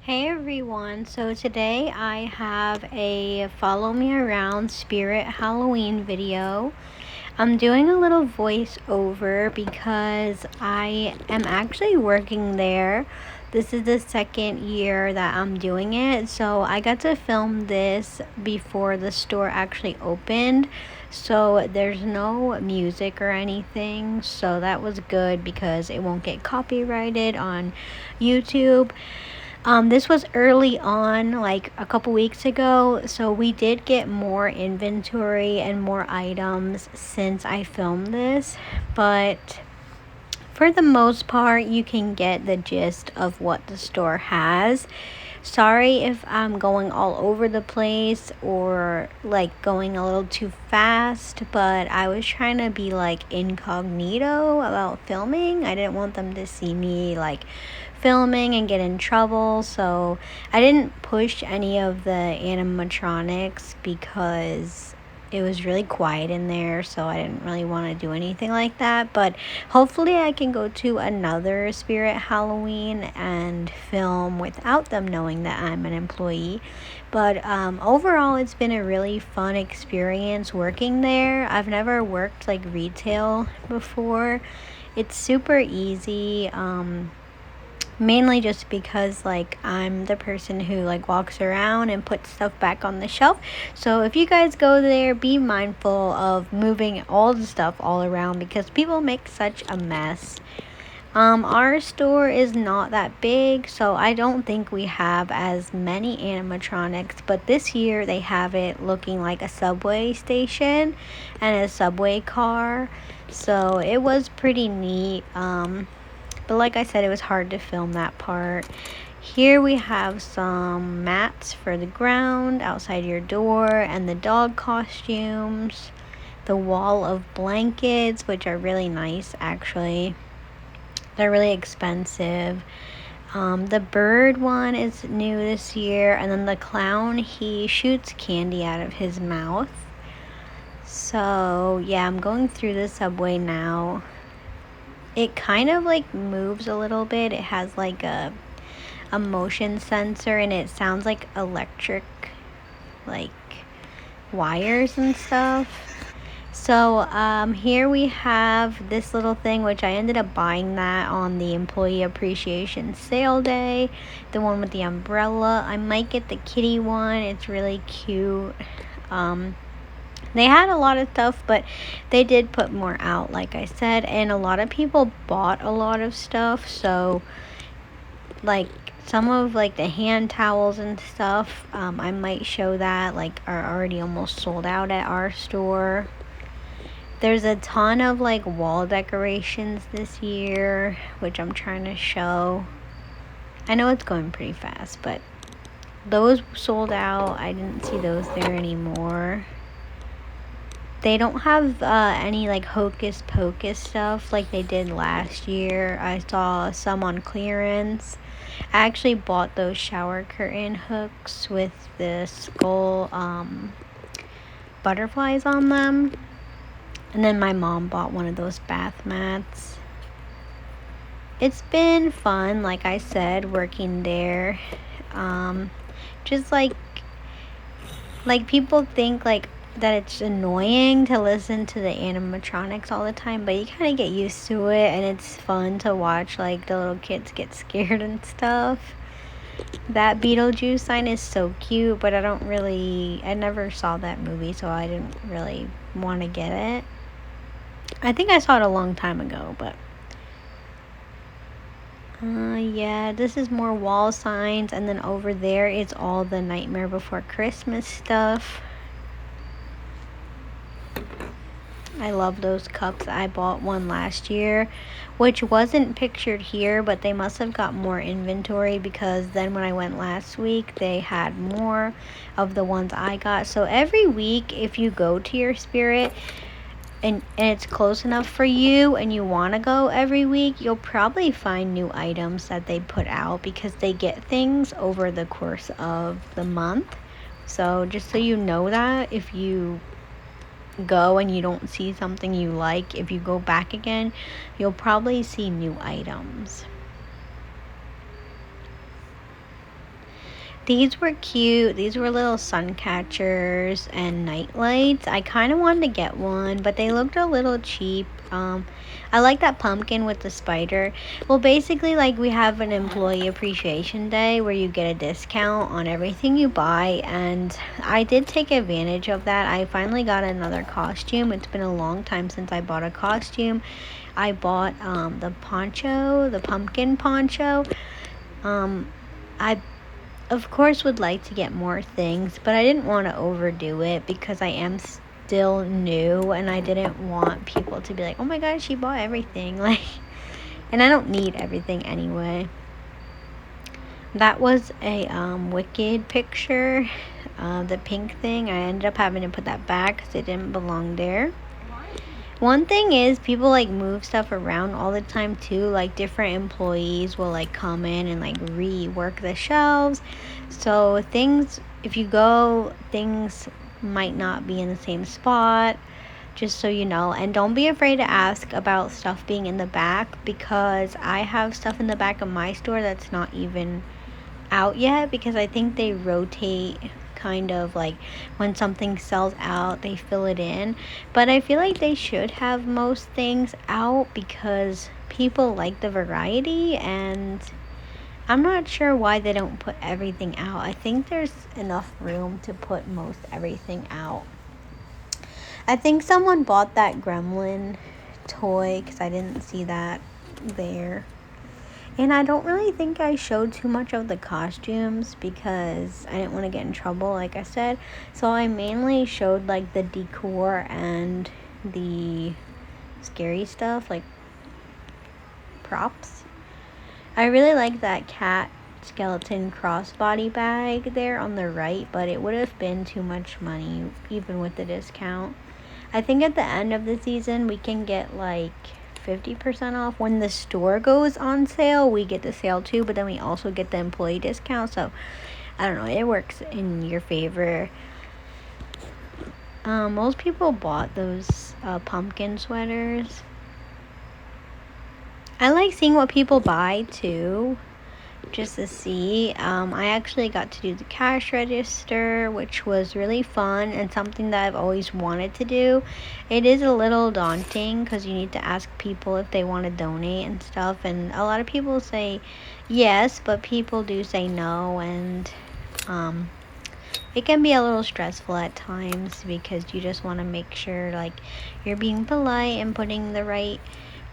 Hey everyone, so today I have a follow me around spirit Halloween video. I'm doing a little voiceover because I am actually working there. This is the second year that I'm doing it, so I got to film this before the store actually opened. So there's no music or anything, so that was good because it won't get copyrighted on YouTube. This was early on, like a couple weeks ago, so we did get more inventory and more items since I filmed this, but for the most part, you can get the gist of what the store has. Sorry if I'm going all over the place or like going a little too fast, but I was trying to be like incognito about filming. I didn't want them to see me like filming and get in trouble, so I didn't push any of the animatronics because it was really quiet in there, so I didn't really want to do anything like that. But hopefully I can go to another Spirit Halloween and film without them knowing that I'm an employee. But overall, it's been a really fun experience working there. I've never worked like retail before. It's super easy. Mainly just because like I'm the person who like walks around and puts stuff back on the shelf. So if you guys go there, be mindful of moving all the stuff all around because people make such a mess. Our store is not that big, so I don't think we have as many animatronics, but this year they have it looking like a subway station and a subway car, so it was pretty neat. But like I said, it was hard to film that part. Here we have some mats for the ground outside your door and the dog costumes. The wall of blankets, which are really nice actually. They're really expensive. The bird one is new this year, and then the clown, he shoots candy out of his mouth. So yeah, I'm going through the subway now. It kind of like moves a little bit. It has like a motion sensor and it sounds like electric, like wires and stuff. So here we have this little thing, which I ended up buying that on the employee appreciation sale day, the one with the umbrella. I might get the kitty one. It's really cute. They had a lot of stuff, but they did put more out, like I said, and a lot of people bought a lot of stuff. So like some of like the hand towels and stuff, I might show that, like, are already almost sold out at our store. There's a ton of like wall decorations this year, which I'm trying to show. I know it's going pretty fast, but those sold out. I didn't see those there anymore. They don't have any like hocus pocus stuff like they did last year. I saw some on clearance. I actually bought those shower curtain hooks with the skull butterflies on them. And then my mom bought one of those bath mats. It's been fun, like I said, working there. Just like people think like that it's annoying to listen to the animatronics all the time, but you kind of get used to it, and it's fun to watch like the little kids get scared and stuff. That Beetlejuice sign is so cute, but I never saw that movie, so I didn't really want to get it. I think I saw it a long time ago, but yeah, this is more wall signs, and then over there it's all the Nightmare Before Christmas stuff. I love those cups. I bought one last year, which wasn't pictured here, but they must have got more inventory because then when I went last week, they had more of the ones I got. So every week, if you go to your spirit and it's close enough for you and you want to go every week, you'll probably find new items that they put out because they get things over the course of the month. So just so you know that if you go and you don't see something you like, if you go back again, you'll probably see new items. These were cute. These were little sun catchers and night lights. I kind of wanted to get one, but they looked a little cheap. I like that pumpkin with the spider. Well, basically, like, we have an employee appreciation day where you get a discount on everything you buy, and I did take advantage of that. I finally got another costume. It's been a long time since I bought a costume. I bought the poncho, the pumpkin poncho. I of course would like to get more things, but I didn't want to overdo it because I am still new and I didn't want people to be like, oh my god, she bought everything. Like, and I don't need everything anyway. That was a Wicked picture, the pink thing. I ended up having to put that back because it didn't belong there. One thing is, people like move stuff around all the time too. Like, different employees will like come in and like rework the shelves. So things, if you go, things might not be in the same spot, just so you know. And don't be afraid to ask about stuff being in the back, because I have stuff in the back of my store that's not even out yet, because I think they rotate, kind of like when something sells out they fill it in. But I feel like they should have most things out because people like the variety, and I'm not sure why they don't put everything out. I think there's enough room to put most everything out. I think someone bought that gremlin toy because I didn't see that there. And I don't really think I showed too much of the costumes because I didn't want to get in trouble, like I said. So I mainly showed like the decor and the scary stuff, like props. I really like that cat skeleton crossbody bag there on the right, but it would have been too much money even with the discount. I think at the end of the season we can get like 50% off. When the store goes on sale, we get the sale too, but then we also get the employee discount. So I don't know, it works in your favor. Most people bought those pumpkin sweaters. I like seeing what people buy too, just to see. I actually got to do the cash register, which was really fun and something that I've always wanted to do. It is a little daunting because you need to ask people if they want to donate and stuff, and a lot of people say yes, but people do say no, and it can be a little stressful at times because you just want to make sure like you're being polite and putting the right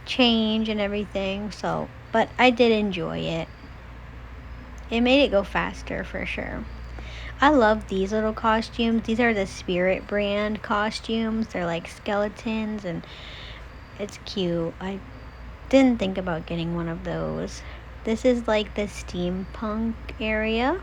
change and everything. So, but I did enjoy it. It made it go faster for sure. I love these little costumes. These are the Spirit brand costumes. They're like skeletons and it's cute. I didn't think about getting one of those. This is like the steampunk area.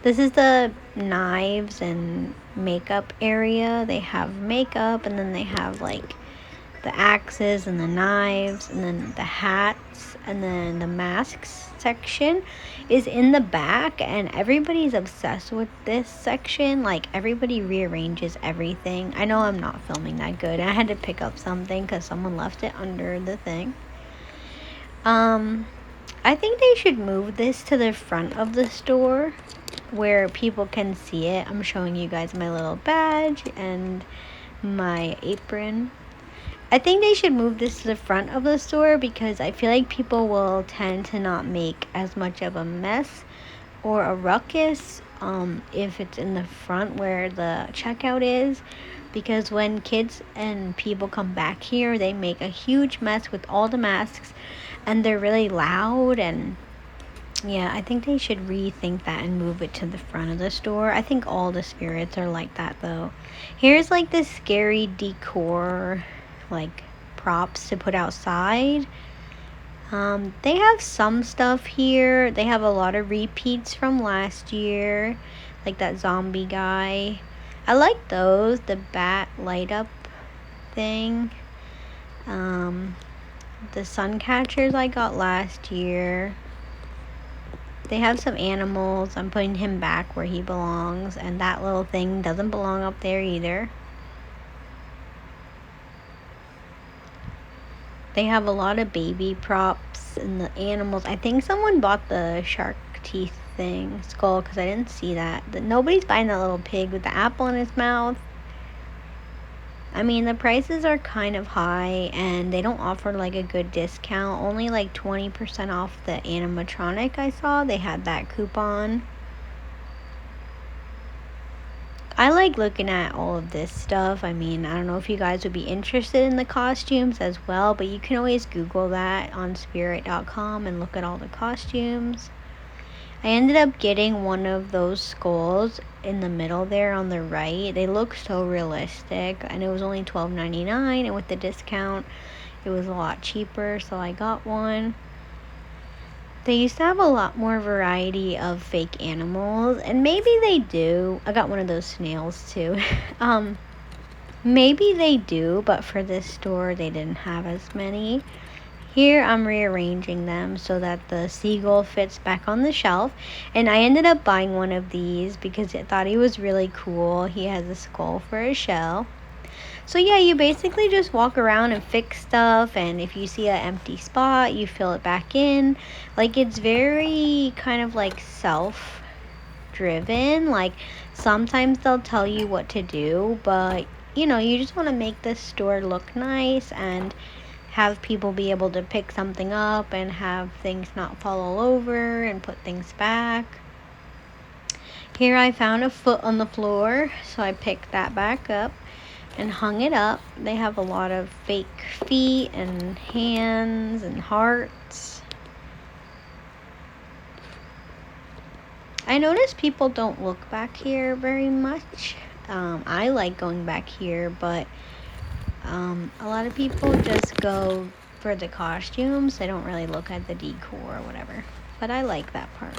This is the knives and makeup area. They have makeup and then they have like the axes and the knives and then the hats, and then the masks section is in the back, and everybody's obsessed with this section. Like, everybody rearranges everything. I know I'm not filming that good. I had to pick up something because someone left it under the thing. I think they should move this to the front of the store where people can see it. I'm showing you guys my little badge and my apron. I think they should move this to the front of the store because I feel like people will tend to not make as much of a mess or a ruckus if it's in the front where the checkout is. Because when kids and people come back here, they make a huge mess with all the masks and they're really loud. And yeah, I think they should rethink that and move it to the front of the store. I think all the spirits are like that though. Here's like the scary decor, like props to put outside. They have some stuff here. They have a lot of repeats from last year, like that zombie guy. I like those, the bat light up thing. The sun catchers I got last year. They have some animals. I'm putting him back where he belongs, and that little thing doesn't belong up there either. They have a lot of baby props and the animals. I think someone bought the shark teeth thing, skull, because I didn't see that. Nobody's buying that little pig with the apple in his mouth. I mean, the prices are kind of high, and they don't offer like a good discount. Only like 20% off the animatronic I saw. They had that coupon. I like looking at all of this stuff. I mean, I don't know if you guys would be interested in the costumes as well, but you can always Google that on spirit.com and look at all the costumes. I ended up getting one of those skulls in the middle there on the right. They look so realistic, and it was only $12.99, and with the discount it was a lot cheaper, so I got one. They used to have a lot more variety of fake animals, and maybe they do. I got one of those snails too. Maybe they do, but for this store they didn't have as many. Here I'm rearranging them so that the seagull fits back on the shelf, and I ended up buying one of these because I thought he was really cool. He has a skull for a shell. So yeah, you basically just walk around and fix stuff, and if you see an empty spot, you fill it back in. Like, it's very kind of like self-driven. Like, sometimes they'll tell you what to do, but you know, you just want to make this store look nice and have people be able to pick something up and have things not fall all over and put things back. Here I found a foot on the floor, so I picked that back up and hung it up. They have a lot of fake feet and hands and hearts. I notice people don't look back here very much. I like going back here, but a lot of people just go for the costumes. They don't really look at the decor or whatever. But I like that part.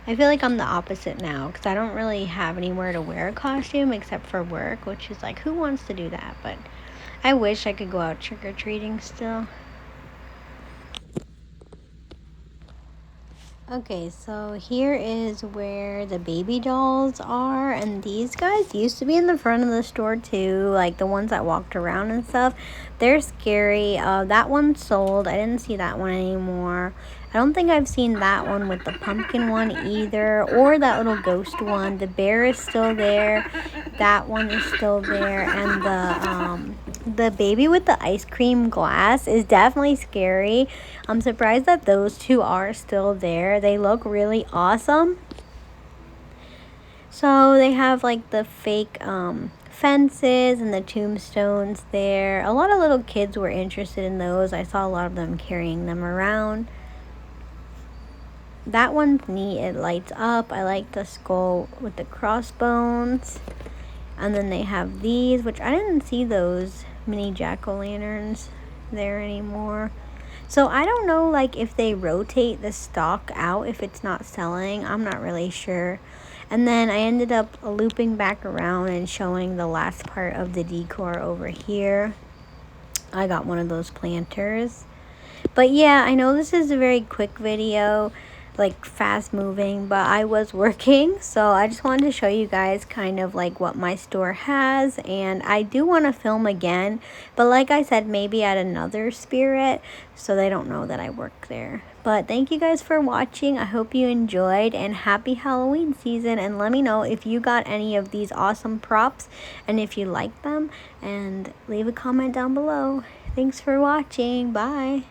I feel like I'm the opposite now, because I don't really have anywhere to wear a costume except for work, which is like, who wants to do that? But I wish I could go out trick-or-treating still. Okay, so here is where the baby dolls are, and these guys used to be in the front of the store too, like the ones that walked around and stuff. They're scary. That one sold. I didn't see that one anymore. I don't think I've seen that one with the pumpkin one either, or that little ghost one. The bear is still there. That one is still there, and the baby with the ice cream glass is definitely scary. I'm surprised that those two are still there. They look really awesome. So they have like the fake fences and the tombstones there. A lot of little kids were interested in those. I saw a lot of them carrying them around. That one's neat. It lights up. I like the skull with the crossbones. And then they have these, which I didn't see those mini jack-o'-lanterns there anymore. So I don't know, like, if they rotate the stock out if it's not selling. I'm not really sure. And then I ended up looping back around and showing the last part of the decor over here. I got one of those planters. But yeah, I know this is a very quick video, like fast moving, but I was working, so I just wanted to show you guys kind of like what my store has. And I do want to film again, but like I said, maybe at another Spirit, so they don't know that I work there. But thank you guys for watching. I hope you enjoyed, and happy Halloween season. And let me know if you got any of these awesome props and if you like them, and leave a comment down below. Thanks for watching. Bye.